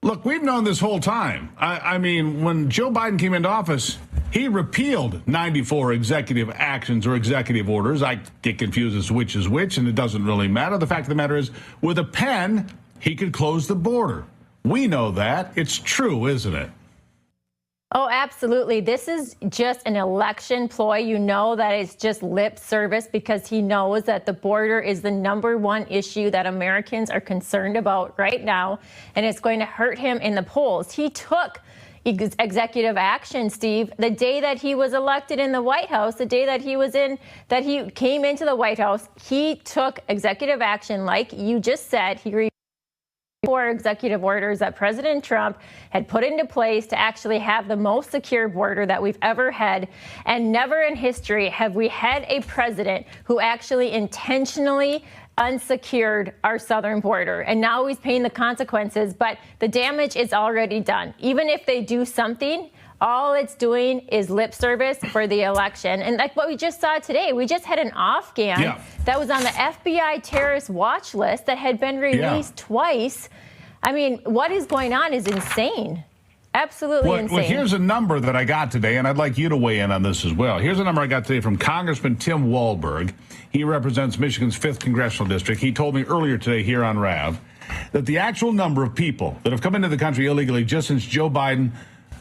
Look, we've known this whole time. I mean, when Joe Biden came into office, he repealed 94 executive actions or executive orders. I get confused as which is which, and it doesn't really matter. The fact of the matter is, with a pen, he could close the border. We know that. It's true, isn't it? Oh, absolutely. This is just an election ploy. You know that it's just lip service because he knows that the border is the #1 issue that Americans are concerned about right now, and it's going to hurt him in the polls. He took executive action, Steve, the day that he was elected in the White House, the day that he came into the White House, he took executive action like you just said. He 4 executive orders that President Trump had put into place to actually have the most secure border that we've ever had. And never in history have we had a president who actually intentionally unsecured our southern border. And now he's paying the consequences, but the damage is already done. Even if they do something, all it's doing is lip service for the election. And like what we just saw today, we just had an Afghan that was on the FBI terrorist watch list that had been released twice. I mean, what is going on is insane. Absolutely insane. Well, here's a number that I got today, and I'd like you to weigh in on this as well. Here's a number I got today from Congressman Tim Walberg. He represents Michigan's 5th Congressional District. He told me earlier today here on RAV that the actual number of people that have come into the country illegally just since Joe Biden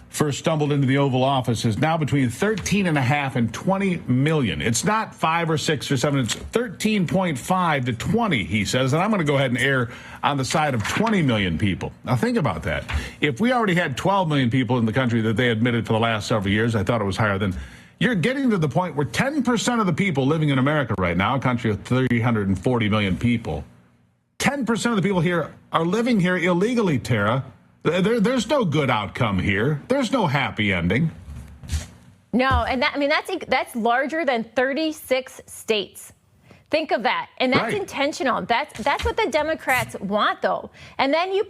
first stumbled into the Oval Office is now between 13.5 and 20 million. It's not 5 or 6 or 7. It's 13.5 to 20, he says. And I'm going to go ahead and err on the side of 20 million people. Now, think about that. If we already had 12 million people in the country that they admitted for the last several years, I thought it was higher than. You're getting to the point where 10% of the people living in America right now, a country of 340 million people, 10% of the people here are living here illegally, Tara. There's no good outcome here. There's no happy ending. No, and that's larger than 36 states. Think of that. And that's intentional. That's what the Democrats want, though. And then you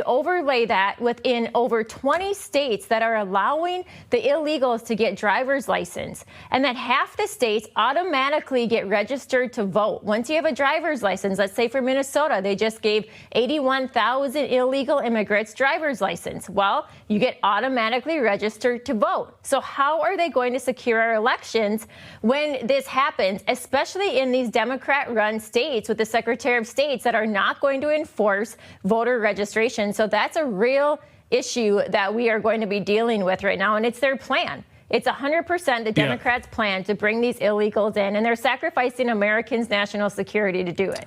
overlay that within over 20 states that are allowing the illegals to get driver's license. And that half the states automatically get registered to vote. Once you have a driver's license, let's say for Minnesota, they just gave 81,000 illegal immigrants driver's license. Well, you get automatically registered to vote. So how are they going to secure our elections when this happens, especially in these Democrat-run states with the Secretary of States that are not going to enforce voter registration? So that's a real issue that we are going to be dealing with right now, and it's their plan. It's 100% the Democrats' plan to bring these illegals in, and they're sacrificing Americans' national security to do it.